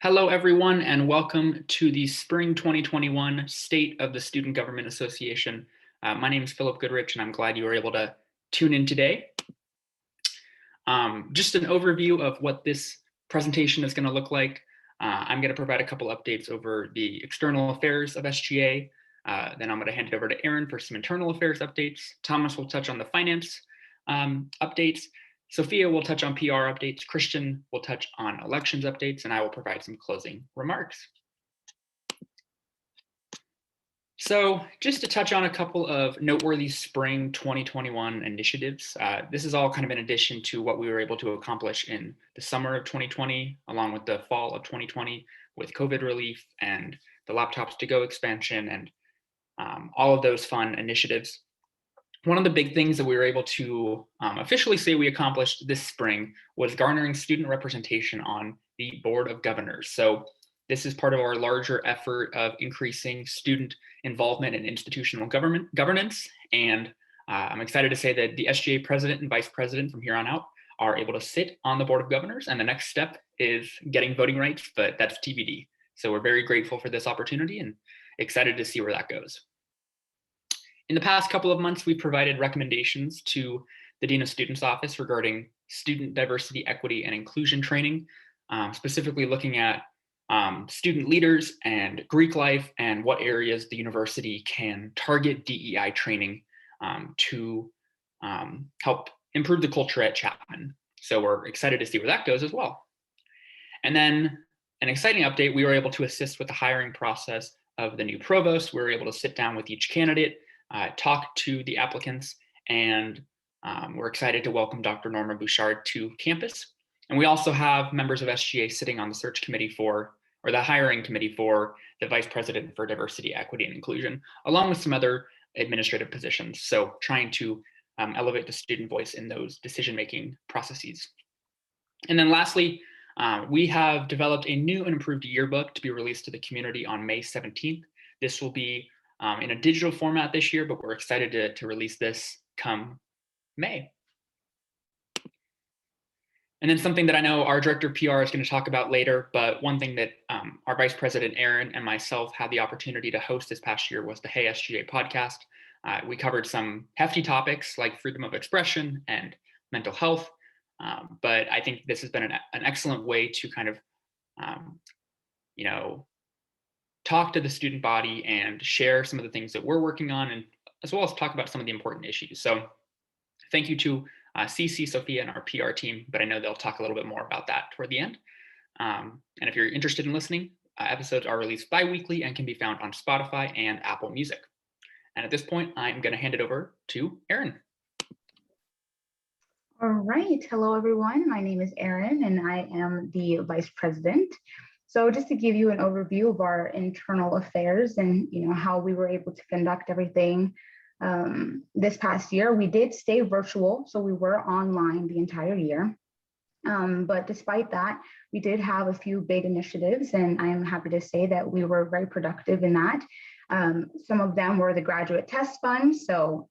Hello, everyone, and welcome to the Spring 2021 State of the Student Government Association. My name is Philip Goodrich, and I'm glad you were able to tune in today. Just an overview of what this presentation is going to look like. I'm going to provide a couple updates over the external affairs of SGA. Then I'm going to hand it over to Aaron for some internal affairs updates. Thomas will touch on the finance updates. Sophia will touch on PR updates, Christian will touch on elections updates, and I will provide some closing remarks. So just to touch on a couple of noteworthy spring 2021 initiatives, this is all kind of in addition to what we were able to accomplish in the summer of 2020, along with the fall of 2020 with COVID relief and the Laptops to Go expansion and all of those fun initiatives. One of the big things that we were able to officially say we accomplished this spring was garnering student representation on the Board of Governors. So this is part of our larger effort of increasing student involvement in institutional governance. And I'm excited to say that the SGA president and vice president from here on out are able to sit on the Board of Governors. And the next step is getting voting rights, but that's TBD. So we're very grateful for this opportunity and excited to see where that goes. In the past couple of months, we've provided recommendations to the Dean of Students Office regarding student diversity, equity, and inclusion training, specifically looking at student leaders and Greek life and what areas the university can target DEI training to help improve the culture at Chapman. So we're excited to see where that goes as well. And then an exciting update, we were able to assist with the hiring process of the new provost. We were able to sit down with each candidate, talk to the applicants, and we're excited to welcome Dr. Norma Bouchard to campus. And we also have members of SGA sitting on the search committee for, or the hiring committee for the vice president for diversity, equity, and inclusion, along with some other administrative positions. So trying to elevate the student voice in those decision-making processes. And then lastly, we have developed a new and improved yearbook to be released to the community on May 17th. This will be in a digital format this year, but we're excited to release this come May. And then something that I know our director of PR is going to talk about later, but one thing that our vice president, Aaron, and myself had the opportunity to host this past year was the Hey SGA Podcast. We covered some hefty topics like freedom of expression and mental health, but I think this has been an excellent way to kind of, talk to the student body and share some of the things that we're working on, and as well as talk about some of the important issues. So thank you to CC, Sophia, and our PR team, but I know they'll talk a little bit more about that toward the end. And if you're interested in listening, episodes are released bi-weekly and can be found on Spotify and Apple Music. And at this point, I'm going to hand it over to Aaron. All right. Hello, everyone. My name is Aaron, and I am the vice president. So just to give you an overview of our internal affairs and how we were able to conduct everything this past year, we did stay virtual, so we were online the entire year. But despite that, we did have a few big initiatives, and I'm happy to say that we were very productive in that. Some of them were the Graduate Test Fund. So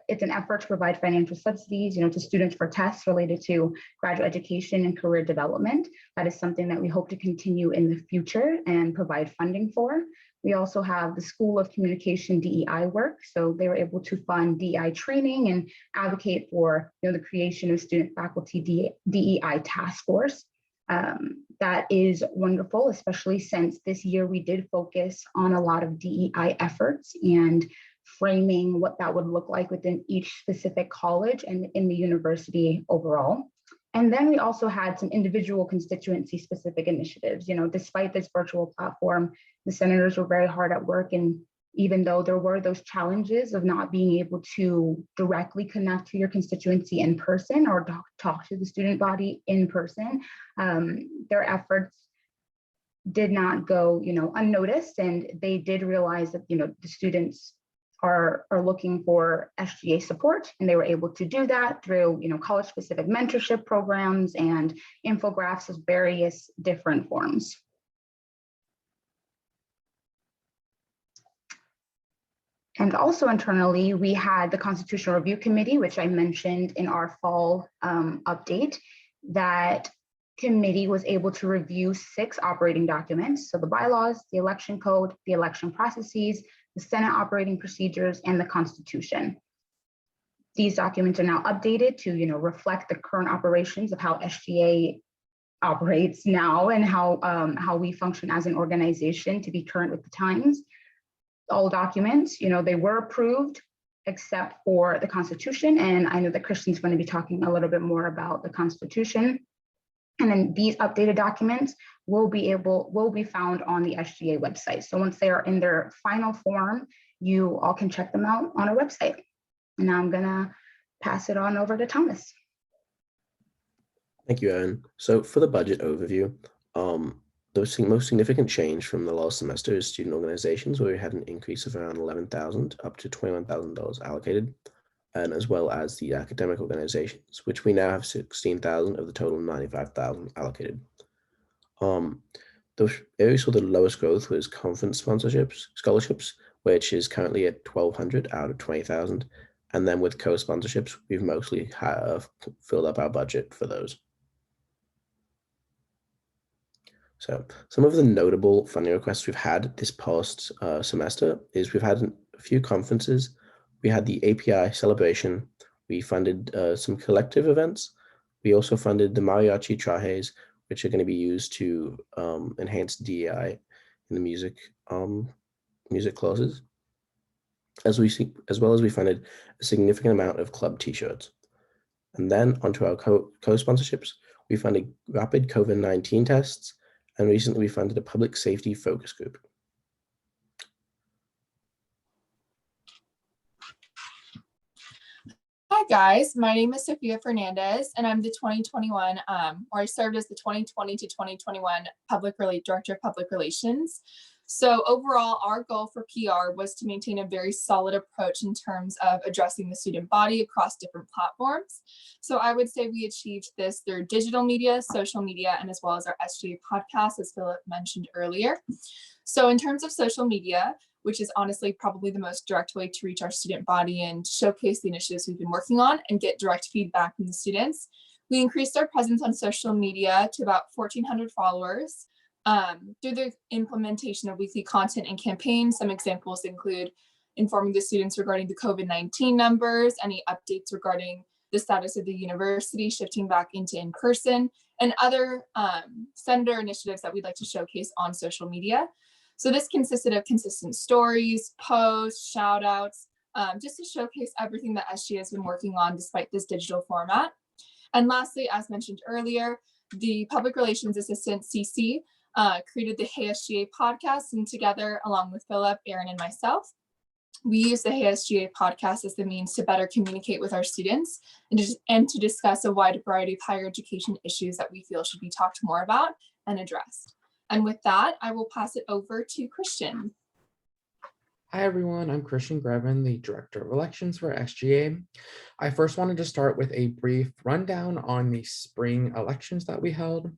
it's an effort to provide financial subsidies, to students for tests related to graduate education and career development. That is something that we hope to continue in the future and provide funding for. We also have the School of Communication DEI work. So they were able to fund DEI training and advocate for the creation of student faculty DEI task force. That is wonderful, especially since this year we did focus on a lot of DEI efforts and framing what that would look like within each specific college and in the university overall. And then we also had some individual constituency specific initiatives. Despite this virtual platform, the senators were very hard at work. And even though there were those challenges of not being able to directly connect to your constituency in person or talk to the student body in person, their efforts did not go, unnoticed. And they did realize that, the students are looking for SGA support, and they were able to do that through college-specific mentorship programs and infographics of various different forms. And also internally, we had the Constitutional Review Committee, which I mentioned in our fall update, that committee was able to review 6 operating documents. So the bylaws, the election code, the election processes, the Senate operating procedures, and the Constitution. These documents are now updated to, reflect the current operations of how SGA operates now and how we function as an organization to be current with the times. All documents, they were approved except for the Constitution. And I know that Christian's going to be talking a little bit more about the Constitution. And then these updated documents will be found on the SGA website. So once they are in their final form, you all can check them out on our website. And now I'm gonna pass it on over to Thomas. Thank you, Erin. So for the budget overview, the most significant change from the last semester is student organizations, where we had an increase of around $11,000 up to $21,000 allocated, and as well as the academic organizations, which we now have $16,000 of the total $95,000 allocated. The areas for the lowest growth was conference scholarships, which is currently at $1,200 out of $20,000, and then with co-sponsorships, we've mostly filled up our budget for those. So some of the notable funding requests we've had this past semester is we've had a few conferences. We had the API celebration. We funded some collective events. We also funded the mariachi trajes, which are going to be used to enhance DEI in the music classes. As well as we funded a significant amount of club T-shirts. And then onto our co-sponsorships, we funded rapid COVID-19 tests, and recently we funded a public safety focus group. Hi guys, my name is Sophia Fernandez, and I'm the 2021, or I served as the 2020 to 2021 Director of Public Relations. So overall, our goal for PR was to maintain a very solid approach in terms of addressing the student body across different platforms. So I would say we achieved this through digital media, social media, and as well as our SGA podcast, as Philip mentioned earlier. So in terms of social media, which is honestly probably the most direct way to reach our student body and showcase the initiatives we've been working on and get direct feedback from the students, we increased our presence on social media to about 1,400 followers. Through the implementation of weekly content and campaigns. Some examples include informing the students regarding the COVID-19 numbers, any updates regarding the status of the university shifting back into in-person, and other senator initiatives that we'd like to showcase on social media. So this consisted of consistent stories, posts, shout outs, just to showcase everything that SGA has been working on despite this digital format. And lastly, as mentioned earlier, the Public Relations Assistant, CC, created the Hey SGA podcast, and together, along with Philip, Aaron, and myself, we use the Hey SGA podcast as the means to better communicate with our students and to discuss a wide variety of higher education issues that we feel should be talked more about and addressed. And with that, I will pass it over to Christian. Hi everyone, I'm Christian Grevin, the Director of Elections for SGA. I first wanted to start with a brief rundown on the spring elections that we held.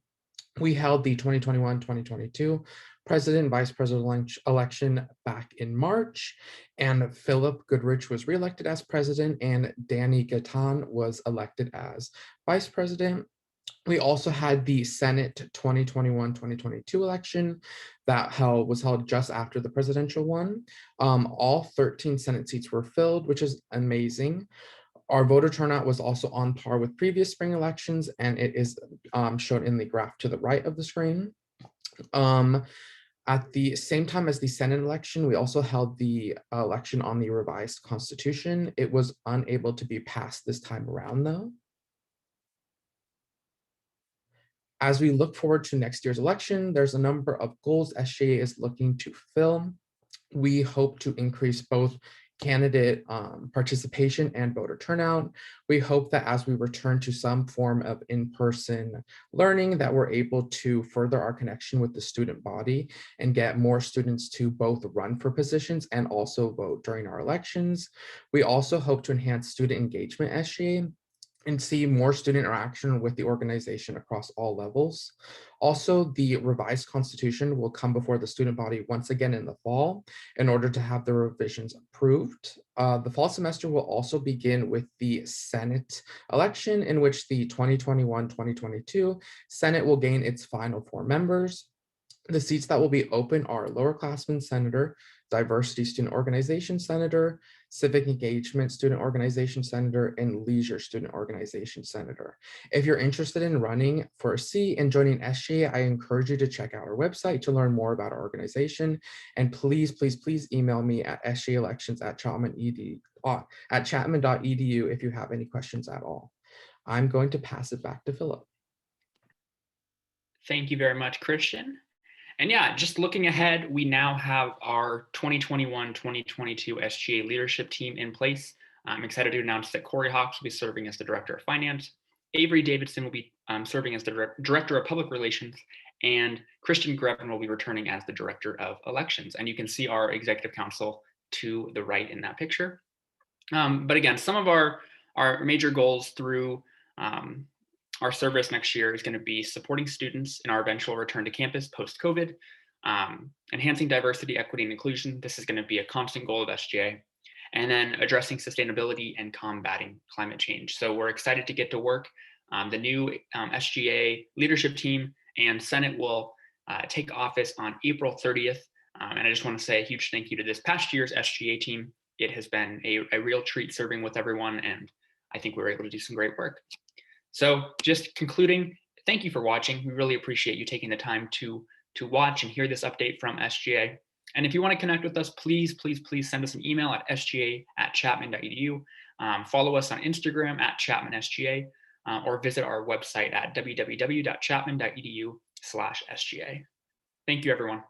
We held the 2021-2022 President and Vice President election back in March, and Philip Goodrich was reelected as President, and Danny Gatan was elected as Vice President. We also had the Senate 2021-2022 election that was held just after the presidential one. All 13 Senate seats were filled, which is amazing. Our voter turnout was also on par with previous spring elections, and it is shown in the graph to the right of the screen. At the same time as the Senate election, we also held the election on the revised Constitution. It was unable to be passed this time around, though. As we look forward to next year's election, there's a number of goals SGA is looking to fill. We hope to increase both candidate participation and voter turnout. We hope that as we return to some form of in-person learning, that we're able to further our connection with the student body and get more students to both run for positions and also vote during our elections. We also hope to enhance student engagement at SGA and see more student interaction with the organization across all levels. Also, the revised constitution will come before the student body once again in the fall in order to have the revisions approved. The fall semester will also begin with the Senate election, in which the 2021-2022 Senate will gain its final 4 members. The seats that will be open are lowerclassmen senator, diversity student organization senator, civic engagement student organization senator, and leisure student organization senator. If you're interested in running for a seat and joining SGA, I encourage you to check out our website to learn more about our organization. And please, please, please email me at sgaelections@chapman.edu if you have any questions at all. I'm going to pass it back to Philip. Thank you very much, Christian. And yeah, just looking ahead, we now have our 2021-2022 SGA leadership team in place. I'm excited to announce that Corey Hawks will be serving as the Director of Finance, Avery Davidson will be serving as the Director of Public Relations, and Christian Grevin will be returning as the Director of Elections. And you can see our Executive Council to the right in that picture. But again, some of our major goals through our service next year is going to be supporting students in our eventual return to campus post-COVID, enhancing diversity, equity, and inclusion. This is going to be a constant goal of SGA, and then addressing sustainability and combating climate change. So we're excited to get to work. The new SGA leadership team and Senate will take office on April 30th. And I just want to say a huge thank you to this past year's SGA team. It has been a real treat serving with everyone, and I think we were able to do some great work. So just concluding, thank you for watching. We really appreciate you taking the time to watch and hear this update from SGA. And if you want to connect with us, please, please, please send us an email at sga@chapman.edu. Follow us on Instagram at chapmansga, or visit our website at www.chapman.edu/SGA. Thank you, everyone.